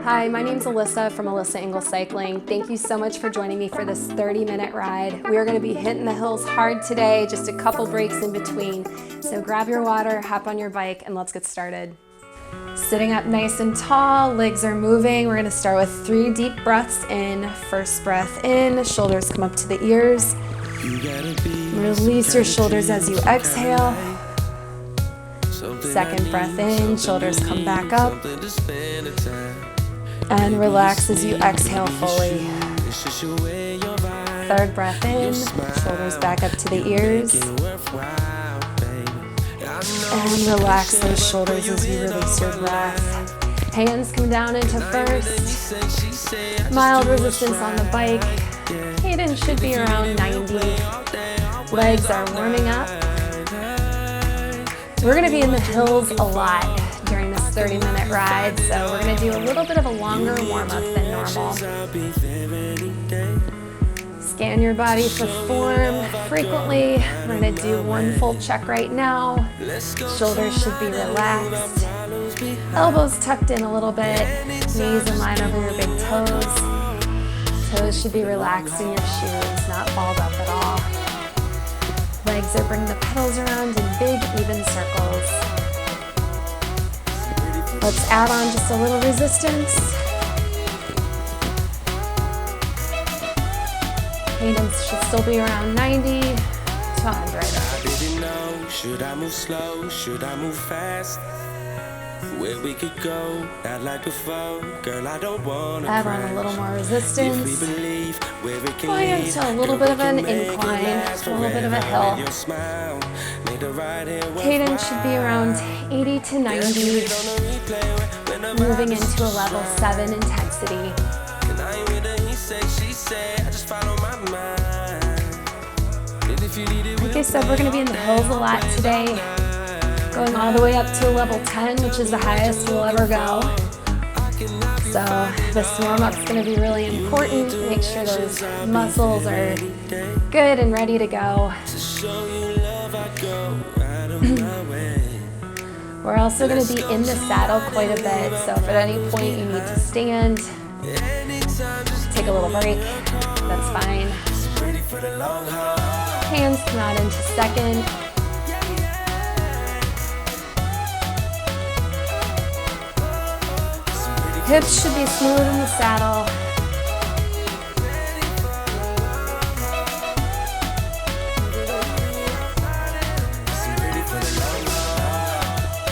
Hi, my name's Alyssa from Alyssa Engle Cycling. Thank you so much for joining me for this 30-minute ride. We are going to be hitting the hills hard today, just a couple breaks in between. So grab your water, hop on your bike, and let's get started. Sitting up nice and tall, legs are moving. We're going to start with 3 deep breaths in. First breath in, shoulders come up to the ears. Release your shoulders as you exhale. Second breath in, shoulders come back up. And relax as you exhale fully. Third breath in, shoulders back up to the ears. And relax those shoulders as you release your breath. Hands come down into first. Mild resistance on the bike. Cadence should be around 90. Legs are warming up. We're going to be in the hills a lot during this 30-minute ride, so we're going to do a little bit of a longer warm-up than normal. Scan your body for form frequently. We're going to do 1 full check right now. Shoulders should be relaxed. Elbows tucked in a little bit. Knees in line over your big toes. Toes should be relaxed in your shoes, not balled up at all. Legs are bringing the pedals around in big, even circles. Let's add on just a little resistance. Cadence should still be around 90 to 100. I didn't know, should I move slow, should I move fast? Where we could go, not like before. Girl, I don't wanna add on a little more resistance. Going Going into a little bit of an incline, a little bit of a hill. Cadence should be around 80 to 90. Moving into a level 7 intensity. Like I said, we're going to be in the hills a lot today. Going all the way up to a level 10, which is the highest we'll ever go. So this warm-up's going to be really important. Make sure those muscles are good and ready to go. We're also going to be in the saddle quite a bit, so if at any point you need to stand, take a little break, that's fine. Hands come out into second. Hips should be smooth in the saddle.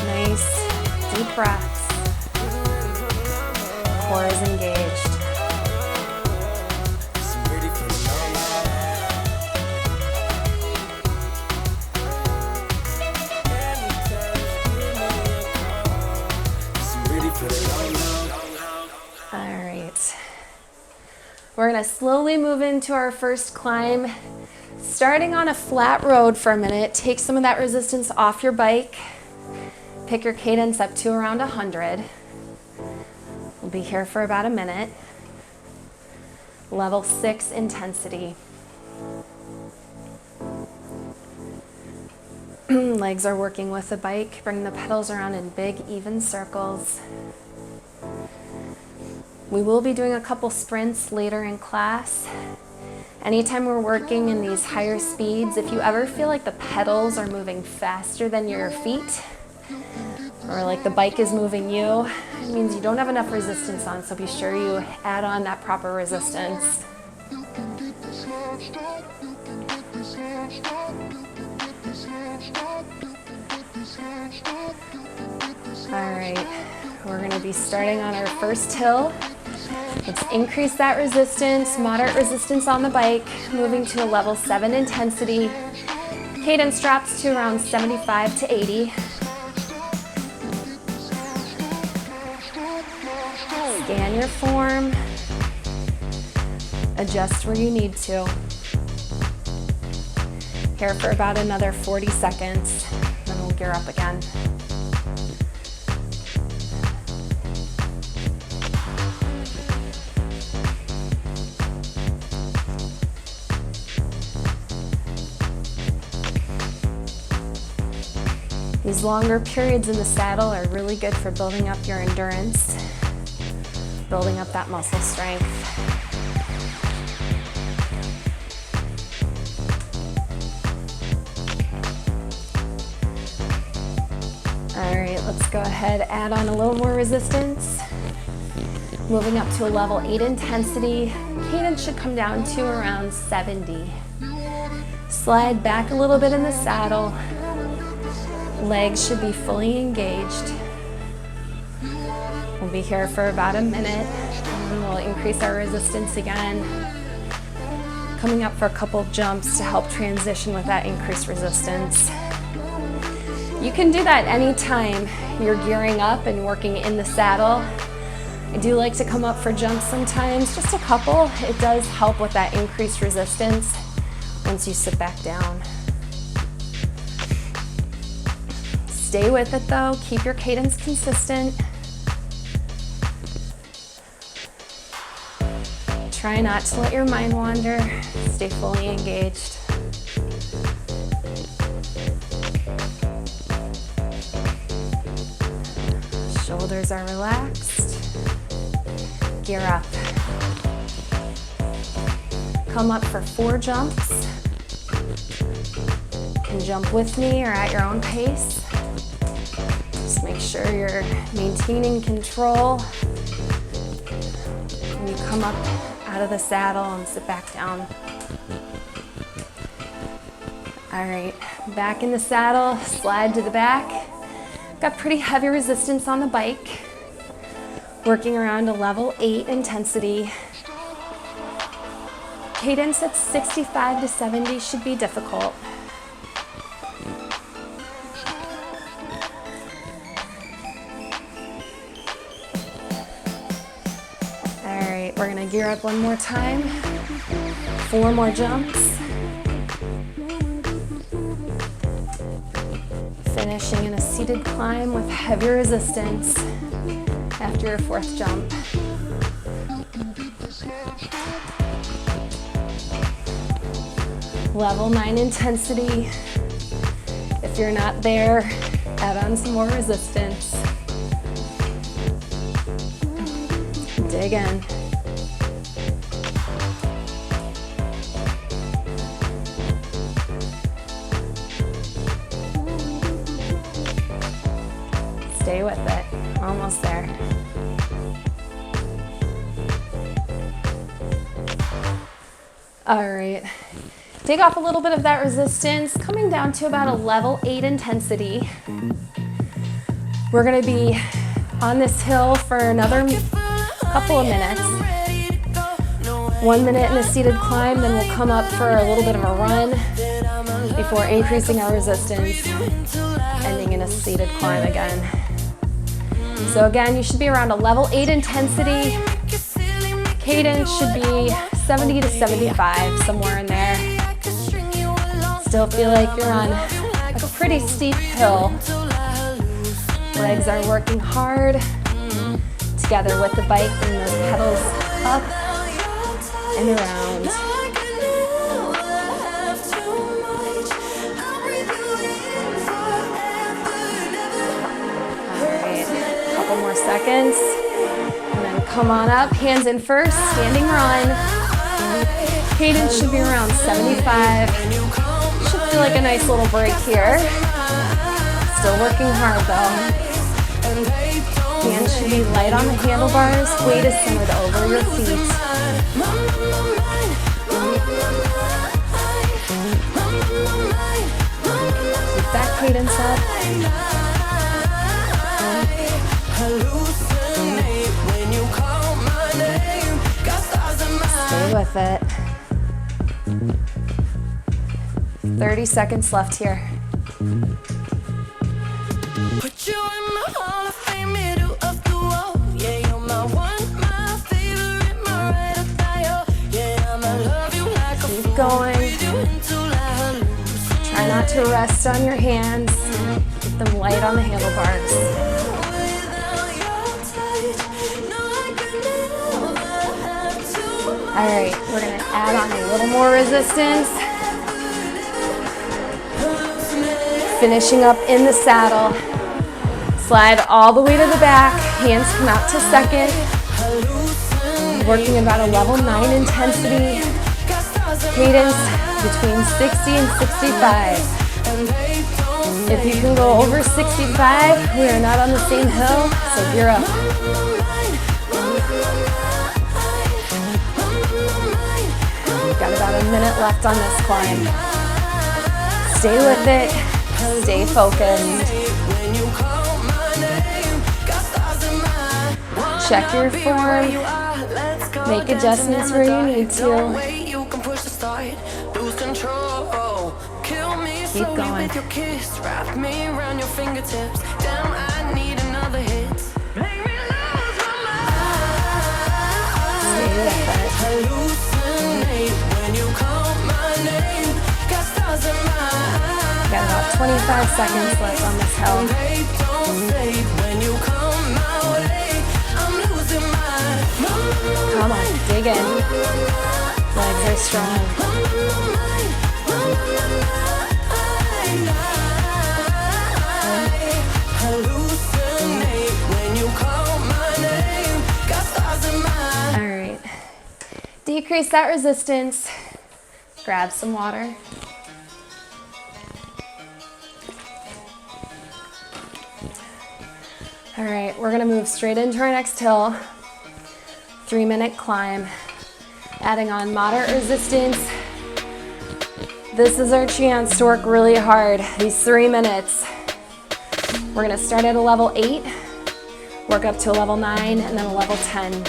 Nice, deep breaths. Core is engaged. We're going to slowly move into our first climb. Starting on a flat road for a minute, take some of that resistance off your bike. Pick your cadence up to around 100. We'll be here for about a minute. Level 6 intensity. Legs are working with the bike. Bring the pedals around in big, even circles. We will be doing a couple sprints later in class. Anytime we're working in these higher speeds, if you ever feel like the pedals are moving faster than your feet, or like the bike is moving you, it means you don't have enough resistance on, so be sure you add on that proper resistance. All right, we're going to be starting on our first hill. Let's increase that resistance, moderate resistance on the bike, moving to a level 7 intensity. Cadence drops to around 75 to 80. Scan your form. Adjust where you need to. Here for about another 40 seconds, then we'll gear up again. These longer periods in the saddle are really good for building up your endurance. building up that muscle strength. All right, let's go ahead, add on a little more resistance. Moving up to a level 8 intensity. Cadence should come down to around 70. Slide back a little bit in the saddle. Legs should be fully engaged. We'll be here for about a minute, and we'll increase our resistance again. Coming up for a couple jumps to help transition with that increased resistance. You can do that anytime you're gearing up and working in the saddle. I do like to come up for jumps sometimes, just a couple. It does help with that increased resistance once you sit back down. Stay with it though, keep your cadence consistent. Try not to let your mind wander, stay fully engaged. Shoulders are relaxed. Gear up. Come up for 4 jumps. You can jump with me or at your own pace. Just make sure you're maintaining control. When you come up out of the saddle and sit back down. All right, back in the saddle, slide to the back. Got pretty heavy resistance on the bike. Working around a level 8 intensity. Cadence at 65 to 70 should be difficult. All right, we're gonna gear up one more time. 4 more jumps. Finishing in a seated climb with heavy resistance after your 4th jump. Level 9 intensity. If you're not there, add on some more resistance. Dig in. Stay with it. Almost there. All right. Take off a little bit of that resistance, coming down to about a level 8 intensity. We're gonna be on this hill for another couple of minutes. 1 minute in a seated climb, then we'll come up for a little bit of a run before increasing our resistance, ending in a seated climb again. So again, you should be around a level 8 intensity. Cadence should be 70 to 75, somewhere in there. Still feel like you're on a pretty steep hill. Legs are working hard. Together with the bike, bring those pedals up and around. More seconds, and then come on up, hands in first, standing run. Cadence should be around 75. Should feel like a nice little break here. Still working hard though. Hands should be light on the handlebars, weight is centered over your feet. Keep that cadence up. Stay with it. 30 seconds left here. Put you in my Hall of Fame, middle of the wall. Yeah, you're my one, my favorite, my ride or die. Yeah, I'ma love you like a fool. Keep going. Try not to rest on your hands. Keep them light on the handlebars. All right, we're gonna add on a little more resistance. Finishing up in the saddle. Slide all the way to the back, hands come out to second. working about a level 9 intensity cadence between 60 and 65. If you can go over 65, we are not on the same hill, so gear up. We've got about a minute left on this climb. Stay with it, stay focused. Check your form, make adjustments where you need to. Keep going. Stay with it. Got about 25 seconds left on this hill. Come on, dig in. Legs are strong. All right. Decrease that resistance. Grab some water. All right, we're gonna move straight into our next hill. 3-minute climb, adding on moderate resistance. This is our chance to work really hard, these 3 minutes. We're gonna start at a level 8, work up to a level 9, and then a level 10.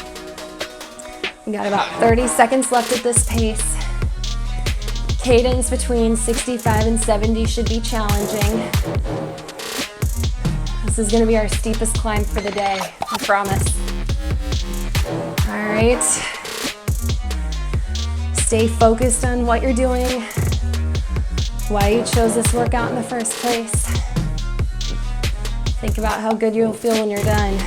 We got about 30 seconds left at this pace. Cadence between 65 and 70 should be challenging. This is gonna be our steepest climb for the day, I promise. All right. Stay focused on what you're doing, why you chose this workout in the first place. Think about how good you'll feel when you're done.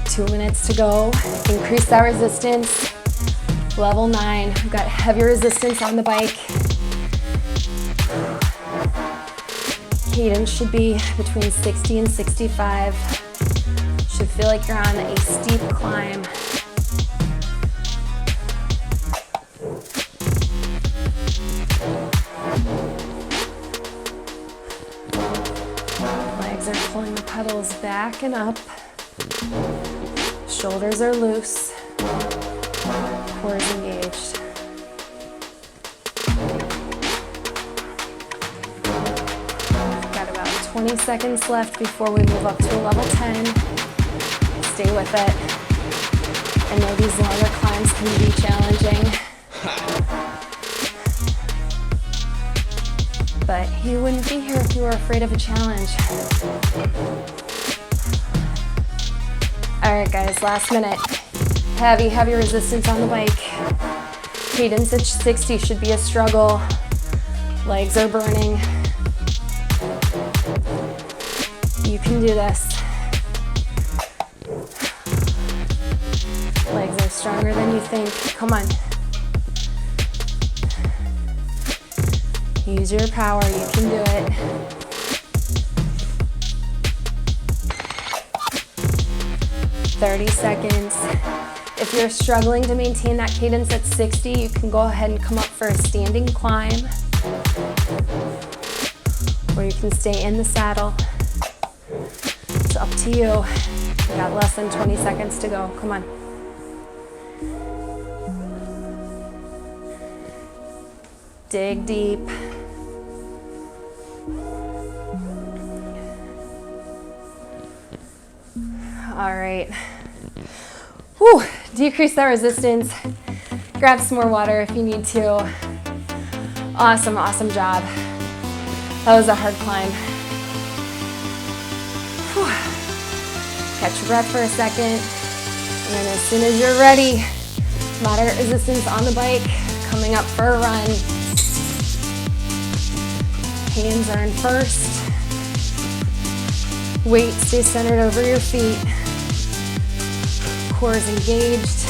Two minutes to go. Increase that resistance. Level 9. We've got heavy resistance on the bike. Cadence should be between 60 and 65. Should feel like you're on a steep climb. Legs are pulling the pedals back and up. Shoulders are loose. Core is engaged. Got about 20 seconds left before we move up to a level 10. Stay with it. I know these longer climbs can be challenging, but you wouldn't be here if you were afraid of a challenge. All right, guys, last minute. Heavy resistance on the bike. Cadence at 60 should be a struggle. Legs are burning. You can do this. Legs are stronger than you think. Come on. Use your power, you can do it. "30 seconds. If you're struggling to maintain that cadence at 60, you can go ahead and come up for a standing climb, or you can stay in the saddle. It's up to you. You got less than 20 seconds to go. Come on. Dig deep. All right. Whew. Decrease that resistance. Grab some more water if you need to. Awesome job. That was a hard climb. Whew. Catch your breath for a second. And then as soon as you're ready, moderate resistance on the bike, coming up for a run. Hands are in first. Weight stays centered over your feet. Core is engaged.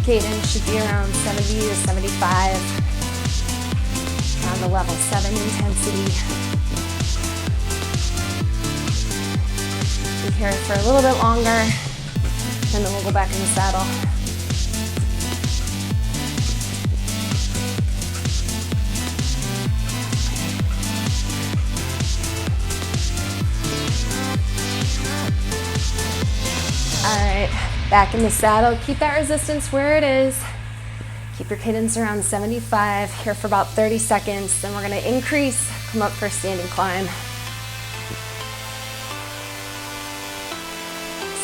Cadence should be around 70 to 75. down to level 7 intensity. Be here for a little bit longer, and then we'll go back in the saddle. All right, back in the saddle. Keep that resistance where it is. Keep your cadence around 75 here for about 30 seconds. Then we're gonna increase, come up for a standing climb.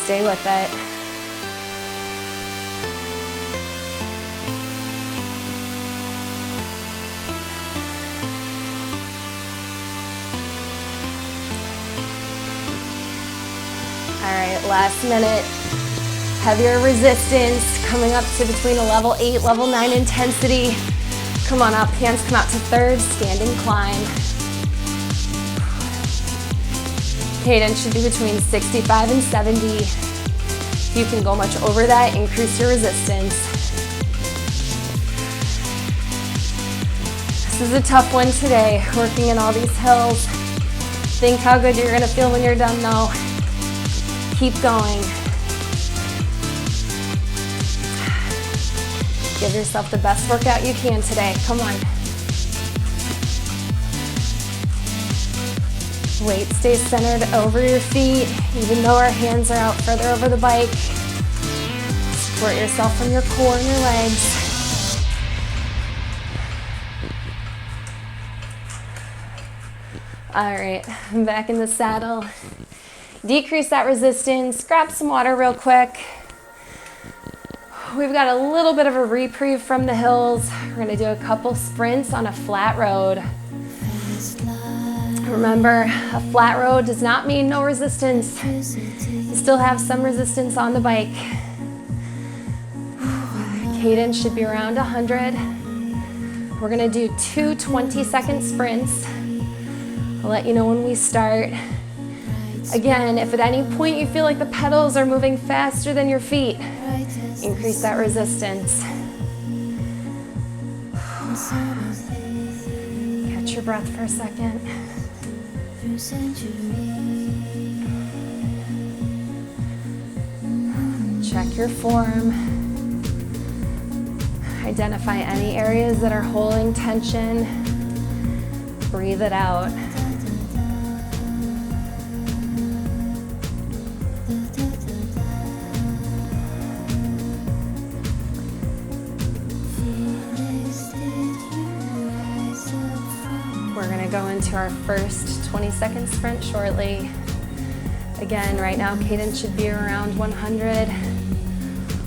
Stay with it. All right, last minute. Heavier resistance, coming up to between a level 8, level 9 intensity. Come on up, hands come out to third, standing climb. Cadence should be between 65 and 70. If you can go much over that, increase your resistance. This is a tough one today, working in all these hills. Think how good you're gonna feel when you're done though. Keep going. Give yourself the best workout you can today. Come on. Weight stays centered over your feet, even though our hands are out further over the bike. Support yourself from your core and your legs. All right, I'm back in the saddle. Decrease that resistance, grab some water real quick. We've got a little bit of a reprieve from the hills. We're gonna do a couple sprints on a flat road. Remember, a flat road does not mean no resistance. You still have some resistance on the bike. Cadence should be around 100. We're gonna do 2 20-second sprints. I'll let you know when we start. Again, if at any point you feel like the pedals are moving faster than your feet, increase that resistance. Catch your breath for a second. Check your form. Identify any areas that are holding tension. Breathe it out. We're gonna go into our first 20-second sprint shortly. Again, right now cadence should be around 100.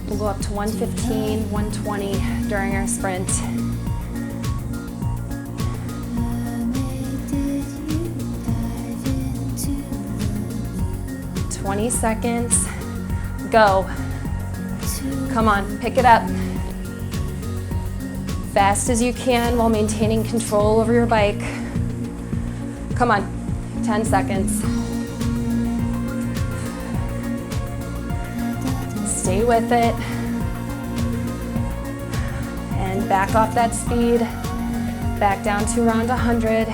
We'll go up to 115, 120 during our sprint. "20 seconds, go." Come on, pick it up. Fast as you can while maintaining control over your bike. Come on, 10 seconds. Stay with it. And back off that speed. Back down to around 100.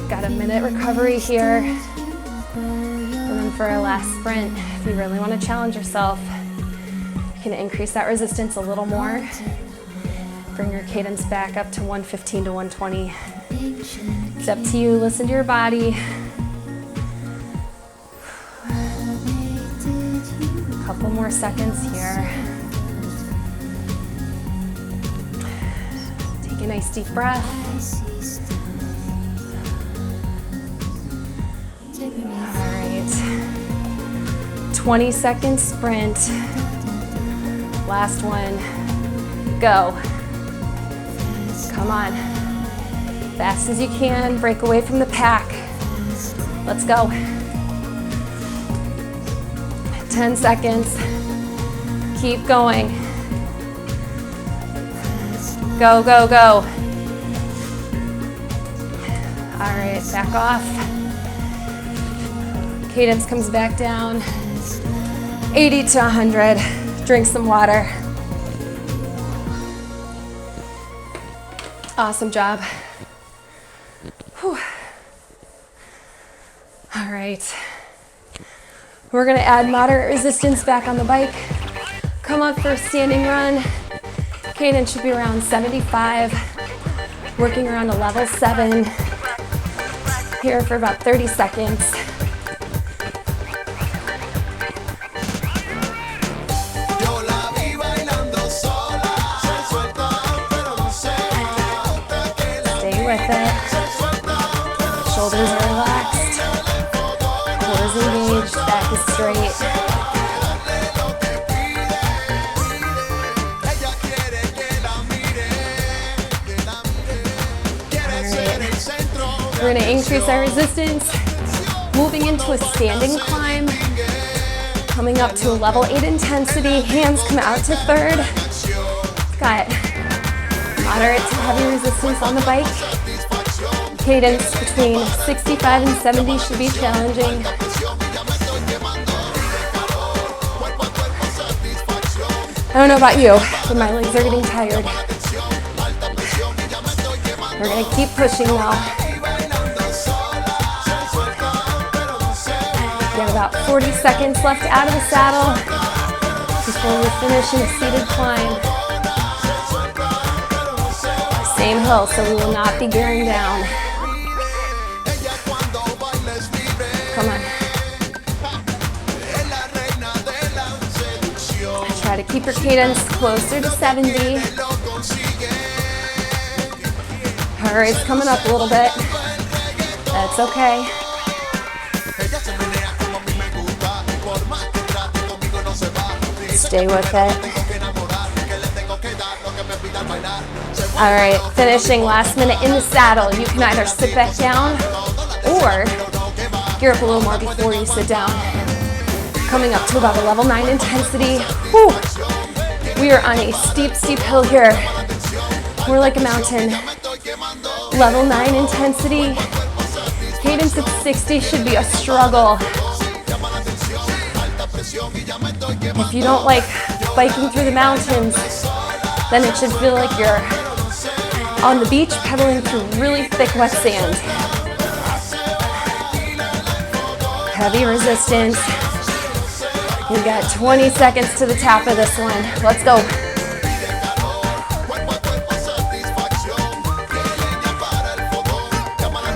Got a minute recovery here. And then for our last sprint, if you really want to challenge yourself, you can increase that resistance a little more. Bring your cadence back up to 115 to 120. It's up to you, listen to your body. A couple more seconds here. Take a nice deep breath. All right, 20-second sprint. Last one, go. Come on, fast as you can, break away from the pack. Let's go. 10 seconds, keep going. Go, go, go. All right, back off. Cadence comes back down. 80 to 100, drink some water. Awesome job. Whew. All right. We're gonna add moderate resistance back on the bike. Come up for a standing run. Cadence should be around 75. Working around a level 7. Here for about 30 seconds. With it. Shoulders are relaxed. Core is engaged. Back is straight. Alright. We're going to increase our resistance. Moving into a standing climb. Coming up to a level 8 intensity. Hands come out to third. Got moderate to heavy resistance on the bike. Cadence between 65 and 70 should be challenging. I don't know about you, but my legs are getting tired. We're gonna keep pushing now. We have about 40 seconds left out of the saddle before we finish in a seated climb. Same hill, so we will not be gearing down. Come on. Try to keep your cadence closer to 70. All right, it's coming up a little bit. That's okay. Stay with it. All right, finishing last minute in the saddle. You can either sit back down or gear up a little more before you sit down. Coming up to about a level 9 intensity. Whew. We are on a steep, steep hill here. We're like a mountain. Level 9 intensity. Cadence at 60 should be a struggle. If you don't like biking through the mountains, then it should feel like you're on the beach pedaling through really thick wet sand. Heavy resistance. We've got 20 seconds to the top of this one. Let's go.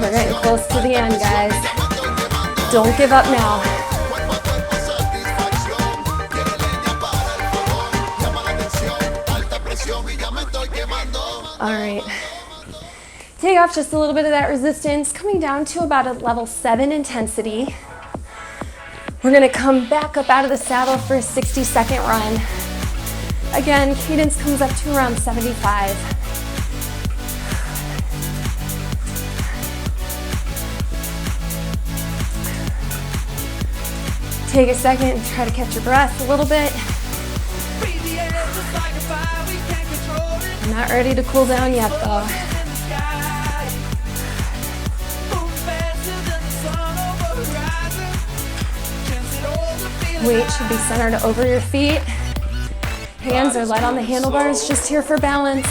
We're getting close to the end, guys. Don't give up now. All right. Take off just a little bit of that resistance, coming down to about a level 7 intensity. We're gonna come back up out of the saddle for a 60-second run. Again, cadence comes up to around 75. Take a second, try to catch your breath a little bit. I'm not ready to cool down yet though. Weight should be centered over your feet. Hands are light on the handlebars, just here for balance.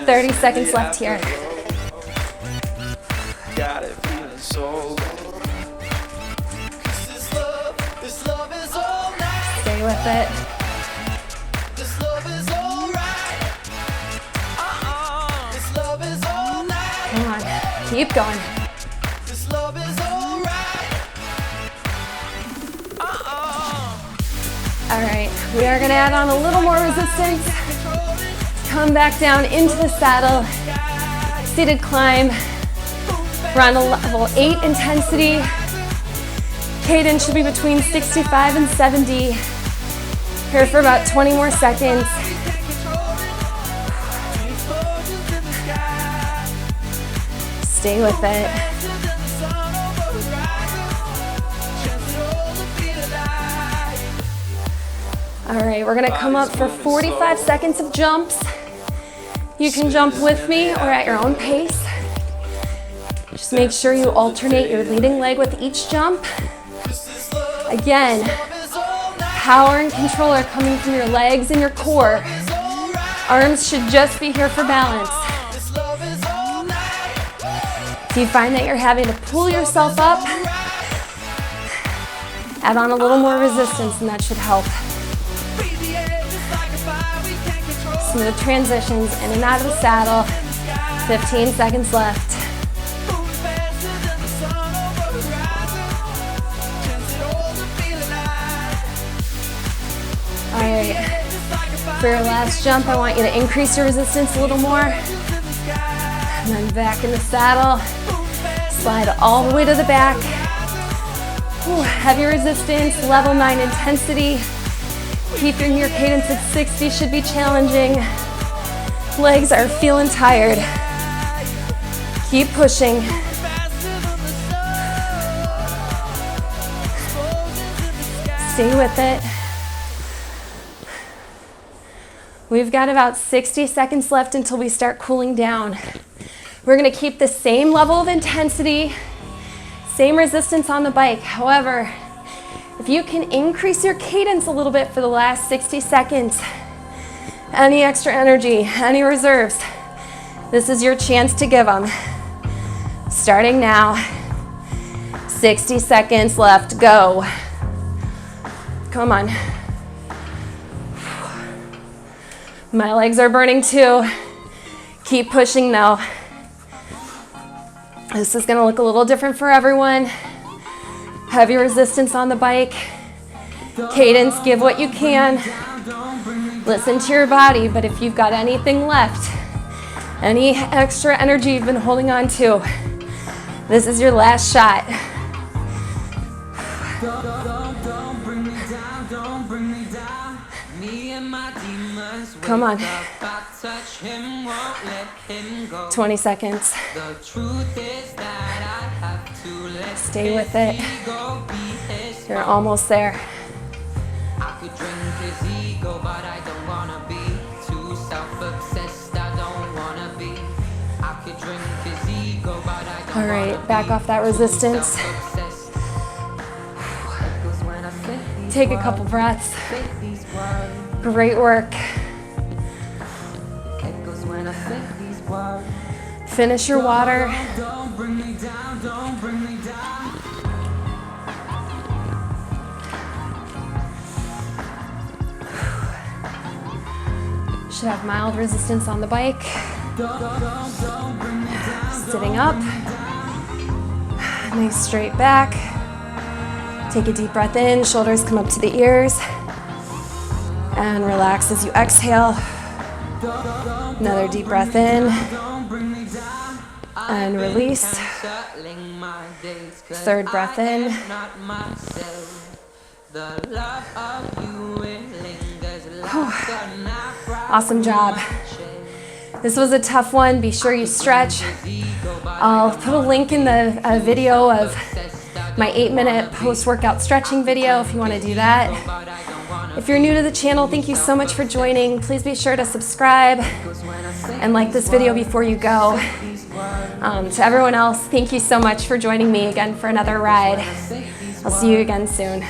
30 seconds left here. Stay with it. Come on, keep going. All right, we are gonna add on a little more resistance. Come back down into the saddle. Seated climb. We're on a level 8 intensity. Cadence should be between 65 and 70. Here for about 20 more seconds. Stay with it. All right, we're gonna come up for 45 seconds of jumps. You can jump with me or at your own pace. Just make sure you alternate your leading leg with each jump. Again, power and control are coming from your legs and your core. Arms should just be here for balance. If you find that you're having to pull yourself up, add on a little more resistance and that should help. Smooth transitions in and out of the saddle. 15 seconds left. All right, for your last jump, I want you to increase your resistance a little more. And then back in the saddle. Slide all the way to the back. Ooh, heavy resistance, level 9 intensity. Keeping your cadence at 60 should be challenging. Legs are feeling tired. Keep pushing. Stay with it. We've got about 60 seconds left until we start cooling down. We're gonna keep the same level of intensity, same resistance on the bike. However, if you can increase your cadence a little bit for the last 60 seconds, any extra energy, any reserves, this is your chance to give them. Starting now, 60 seconds left, go. Come on. My legs are burning too. Keep pushing though. This is gonna look a little different for everyone. Heavy resistance on the bike. Cadence, give what you can. Listen to your body, but if you've got anything left, any extra energy you've been holding on to, this is your last shot. Come on. 20 seconds. Stay with it. You're almost there. All right, back off that resistance. Take a couple breaths. Great work. Finish your water. Should have mild resistance on the bike. Sitting up. Nice straight back. Take a deep breath in, shoulders come up to the ears. And relax as you exhale. Another deep breath in. And release. Third breath in. Awesome job. This was a tough one. Be sure you stretch. I'll put a link in the video of my 8-minute post-workout stretching video if you want to do that. If you're new to the channel, thank you so much for joining. Please be sure to subscribe and like this video before you go. To everyone else, thank you so much for joining me again for another ride. I'll see you again soon.